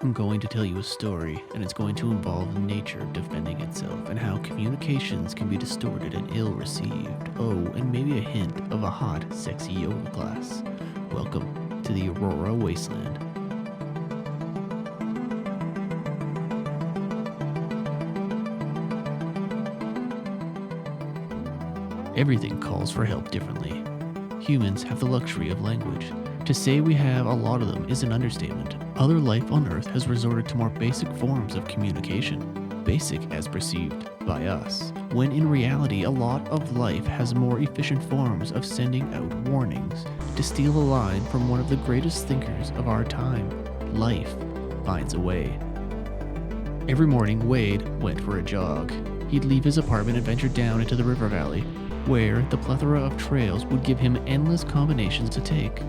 I'm going to tell you a story, and it's going to involve nature defending itself and how communications can be distorted and ill-received. Oh, and maybe a hint of a hot, sexy yoga class. Welcome to the Aurora Wasteland. Everything calls for help differently. Humans have the luxury of language. To say we have a lot of them is an understatement. Other life on Earth has resorted to more basic forms of communication, basic as perceived by us, when in reality a lot of life has more efficient forms of sending out warnings. To steal a line from one of the greatest thinkers of our time, life finds a way. Every morning, Wade went for a jog. He'd leave his apartment and venture down into the river valley, where the plethora of trails would give him endless combinations to take.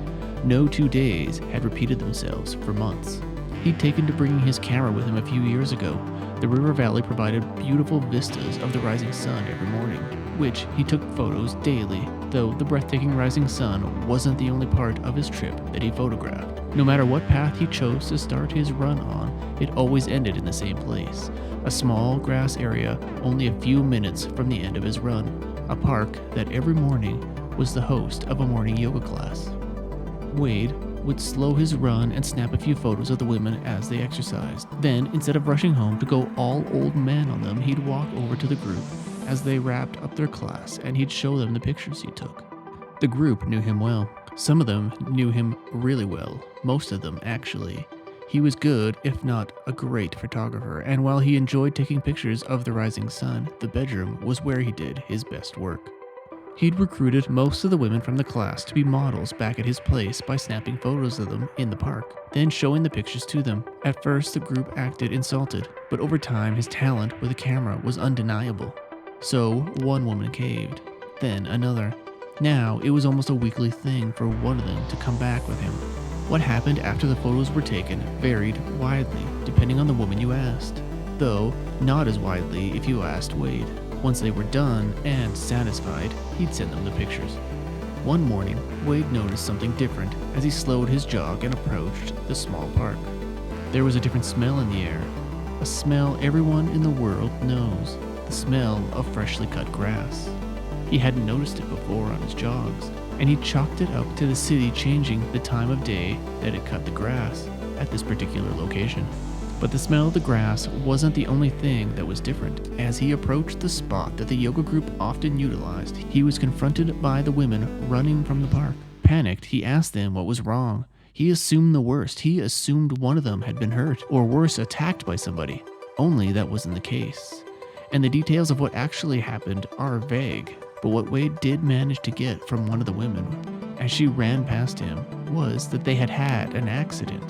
No 2 days had repeated themselves for months. He'd taken to bringing his camera with him a few years ago. The river valley provided beautiful vistas of the rising sun every morning, which he took photos daily, though the breathtaking rising sun wasn't the only part of his trip that he photographed. No matter what path he chose to start his run on, it always ended in the same place, a small grass area only a few minutes from the end of his run, a park that every morning was the host of a morning yoga class. Wade would slow his run and snap a few photos of the women as they exercised. Then, instead of rushing home to go all old man on them, he'd walk over to the group as they wrapped up their class and he'd show them the pictures he took. The group knew him well. Some of them knew him really well. Most of them, actually. He was good, if not a great photographer, and while he enjoyed taking pictures of the rising sun, the bedroom was where he did his best work. He'd recruited most of the women from the class to be models back at his place by snapping photos of them in the park, then showing the pictures to them. At first, the group acted insulted, but over time, his talent with a camera was undeniable. So, one woman caved, then another. Now, it was almost a weekly thing for one of them to come back with him. What happened after the photos were taken varied widely, depending on the woman you asked, though not as widely if you asked Wade. Once they were done and satisfied, he'd send them the pictures. One morning, Wade noticed something different as he slowed his jog and approached the small park. There was a different smell in the air, a smell everyone in the world knows, the smell of freshly cut grass. He hadn't noticed it before on his jogs, and he chalked it up to the city changing the time of day that it cut the grass at this particular location. But the smell of the grass wasn't the only thing that was different. As he approached the spot that the yoga group often utilized, he was confronted by the women running from the park. Panicked, he asked them what was wrong. He assumed the worst. He assumed one of them had been hurt, or worse, attacked by somebody. Only that wasn't the case. And the details of what actually happened are vague. But what Wade did manage to get from one of the women, as she ran past him, was that they had had an accident.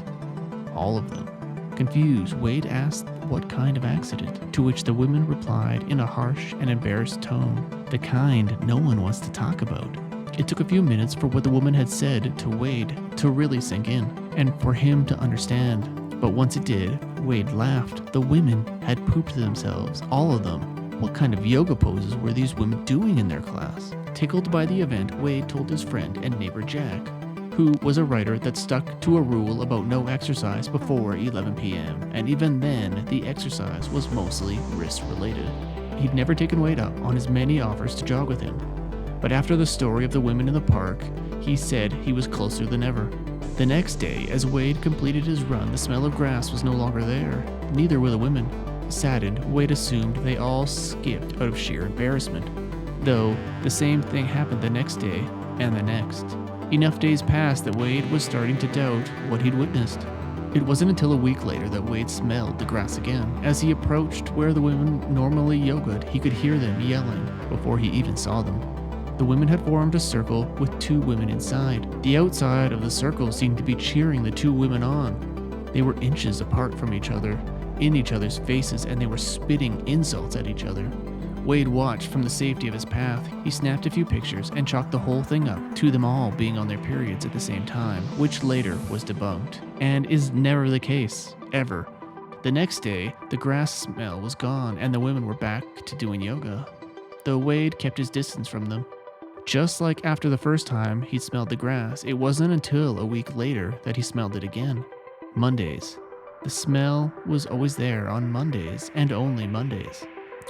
All of them. Confused, Wade asked what kind of accident, to which the women replied in a harsh and embarrassed tone, the kind no one wants to talk about. It took a few minutes for what the woman had said to Wade to really sink in, and for him to understand. But once it did, Wade laughed. The women had pooped themselves, all of them. What kind of yoga poses were these women doing in their class? Tickled by the event, Wade told his friend and neighbor Jack, who was a writer that stuck to a rule about no exercise before 11 p.m., and even then, the exercise was mostly wrist-related. He'd never taken Wade up on his many offers to jog with him, but after the story of the women in the park, he said he was closer than ever. The next day, as Wade completed his run, the smell of grass was no longer there. Neither were the women. Saddened, Wade assumed they all skipped out of sheer embarrassment, though the same thing happened the next day and the next. Enough days passed that Wade was starting to doubt what he'd witnessed. It wasn't until a week later that Wade smelled the grass again. As he approached where the women normally yogaed, he could hear them yelling before he even saw them. The women had formed a circle with 2 women inside. The outside of the circle seemed to be cheering the 2 women on. They were inches apart from each other, in each other's faces, and they were spitting insults at each other. Wade watched from the safety of his path. He snapped a few pictures and chalked the whole thing up to them all being on their periods at the same time, which later was debunked, and is never the case, ever. The next day, the grass smell was gone and the women were back to doing yoga, though Wade kept his distance from them. Just like after the first time he smelled the grass, it wasn't until a week later that he smelled it again. Mondays. The smell was always there on Mondays and only Mondays.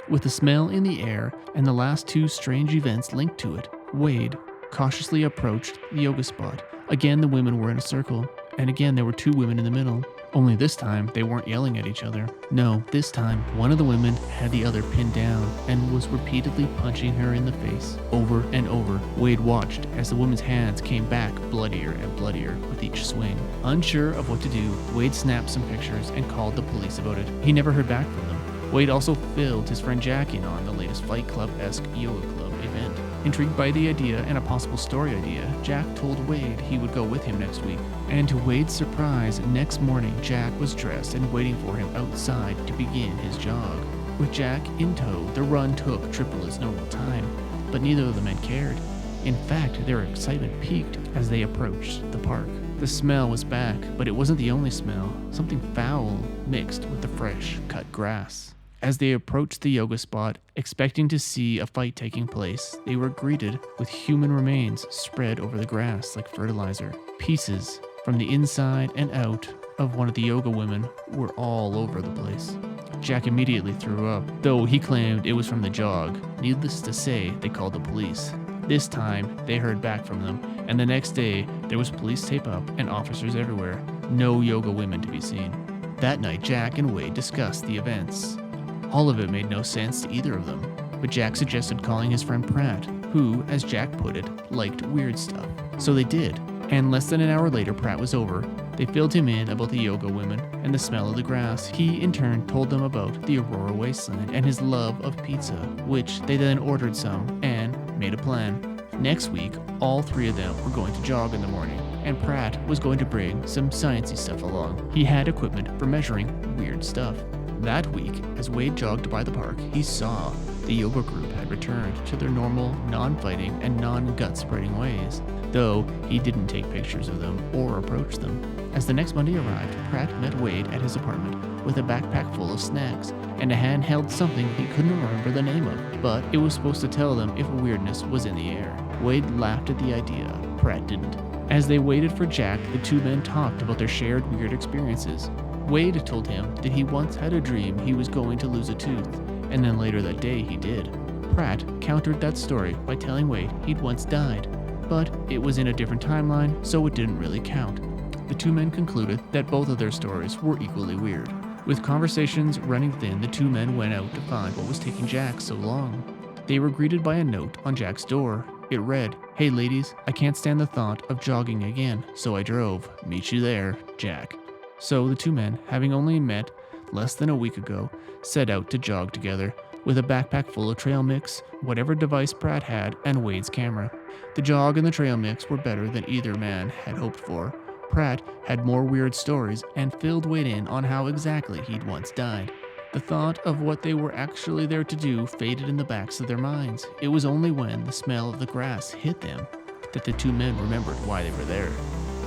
With the smell in the air and the last two strange events linked to it, Wade cautiously approached the yoga spot. Again, the women were in a circle, and again there were two women in the middle. Only this time, they weren't yelling at each other. No, this time, one of the women had the other pinned down and was repeatedly punching her in the face. Over and over, Wade watched as the woman's hands came back bloodier and bloodier with each swing. Unsure of what to do, Wade snapped some pictures and called the police about it. He never heard back from them. Wade also filled his friend Jack in on the latest Fight Club-esque yoga club event. Intrigued by the idea and a possible story idea, Jack told Wade he would go with him next week. And to Wade's surprise, next morning Jack was dressed and waiting for him outside to begin his jog. With Jack in tow, the run took triple its normal time, but neither of the men cared. In fact, their excitement peaked as they approached the park. The smell was back, but it wasn't the only smell. Something foul mixed with the fresh, cut grass. As they approached the yoga spot, expecting to see a fight taking place, they were greeted with human remains spread over the grass like fertilizer. Pieces from the inside and out of one of the yoga women were all over the place. Jack immediately threw up, though he claimed it was from the jog. Needless to say, they called the police. This time, they heard back from them, and the next day, there was police tape up and officers everywhere. No yoga women to be seen. That night, Jack and Wade discussed the events. All of it made no sense to either of them, but Jack suggested calling his friend Pratt, who, as Jack put it, liked weird stuff. So they did, and less than an hour later Pratt was over. They filled him in about the yoga women and the smell of the grass. He, in turn, told them about the Aurora Wasteland and his love of pizza, which they then ordered some and made a plan. Next week, all three of them were going to jog in the morning, and Pratt was going to bring some sciencey stuff along. He had equipment for measuring weird stuff. That week, as Wade jogged by the park, he saw the yoga group had returned to their normal, non-fighting, and non-gut-spreading ways, though he didn't take pictures of them or approach them. As the next Monday arrived, Pratt met Wade at his apartment with a backpack full of snacks and a handheld something he couldn't remember the name of, but it was supposed to tell them if weirdness was in the air. Wade laughed at the idea. Pratt didn't. As they waited for Jack, the two men talked about their shared weird experiences. Wade told him that he once had a dream he was going to lose a tooth, and then later that day he did. Pratt countered that story by telling Wade he'd once died, but it was in a different timeline, so it didn't really count. The two men concluded that both of their stories were equally weird. With conversations running thin, the two men went out to find what was taking Jack so long. They were greeted by a note on Jack's door. It read, "Hey ladies, I can't stand the thought of jogging again, so I drove. Meet you there, Jack." So the two men, having only met less than a week ago, set out to jog together with a backpack full of trail mix, whatever device Pratt had, and Wade's camera. The jog and the trail mix were better than either man had hoped for. Pratt had more weird stories and filled Wade in on how exactly he'd once died. The thought of what they were actually there to do faded in the backs of their minds. It was only when the smell of the grass hit them that the two men remembered why they were there.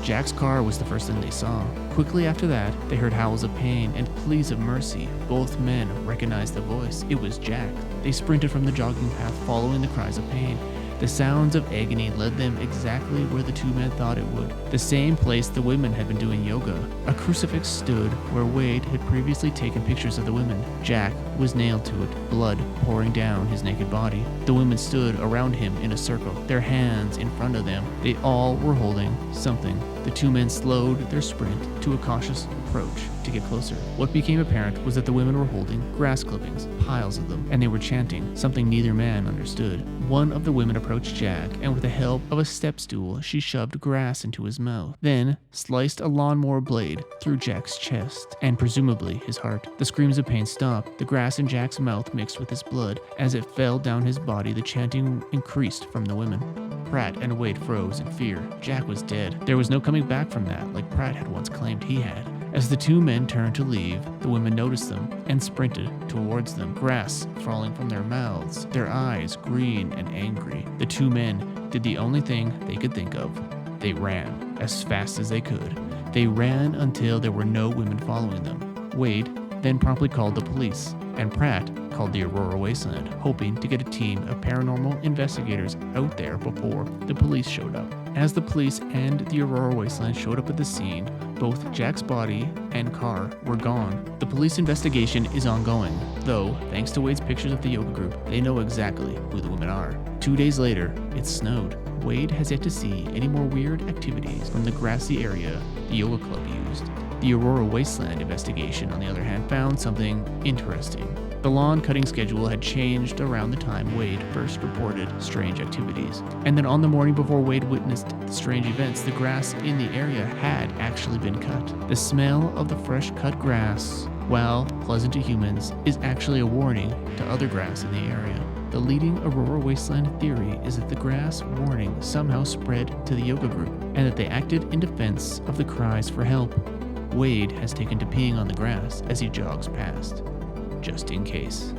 Jack's car was the first thing they saw. Quickly after that, they heard howls of pain and pleas of mercy. Both men recognized the voice. It was Jack. They sprinted from the jogging path, following the cries of pain. The sounds of agony led them exactly where the two men thought it would, the same place the women had been doing yoga. A crucifix stood where Wade had previously taken pictures of the women. Jack was nailed to it, blood pouring down his naked body. The women stood around him in a circle, their hands in front of them. They all were holding something. The two men slowed their sprint to a cautious approach to get closer. What became apparent was that the women were holding grass clippings, piles of them, and they were chanting, something neither man understood. One of the women approached Jack, and with the help of a step stool, she shoved grass into his mouth, then sliced a lawnmower blade through Jack's chest, and presumably his heart. The screams of pain stopped. The grass in Jack's mouth mixed with his blood. As it fell down his body, the chanting increased from the women. Pratt and Wade froze in fear. Jack was dead. There was no coming back from that, like Pratt had once claimed he had. As the two men turned to leave, the women noticed them and sprinted towards them, grass falling from their mouths, their eyes green and angry. The two men did the only thing they could think of. They ran as fast as they could. They ran until there were no women following them. Wade then promptly called the police, and Pratt called the Aurora Wasteland, hoping to get a team of paranormal investigators out there before the police showed up. As the police and the Aurora Wasteland showed up at the scene, both Jack's body and car were gone. The police investigation is ongoing, though, thanks to Wade's pictures of the yoga group, they know exactly who the women are. 2 days later, it snowed. Wade has yet to see any more weird activities from the grassy area the yoga club used. The Aurora Wasteland investigation, on the other hand, found something interesting. The lawn cutting schedule had changed around the time Wade first reported strange activities. And then on the morning before Wade witnessed the strange events, the grass in the area had actually been cut. The smell of the fresh cut grass, while pleasant to humans, is actually a warning to other grass in the area. The leading Aurora Wasteland theory is that the grass warning somehow spread to the yoga group, and that they acted in defense of the cries for help. Wade has taken to peeing on the grass as he jogs past, just in case.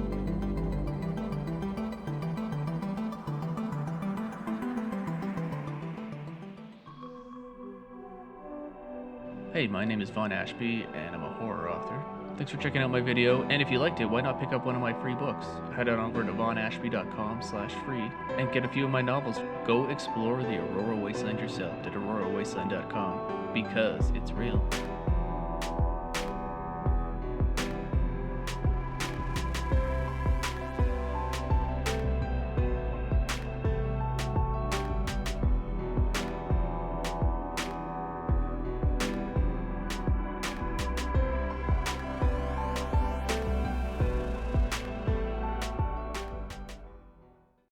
Hey, my name is VaughnAshby, and I'm a horror author. Thanks for checking out my video, and if you liked it, why not pick up one of my free books? Head on over to VaughnAshby.com/free and get a few of my novels. Go explore the Aurora Wasteland yourself at AuroraWasteland.com, because it's real.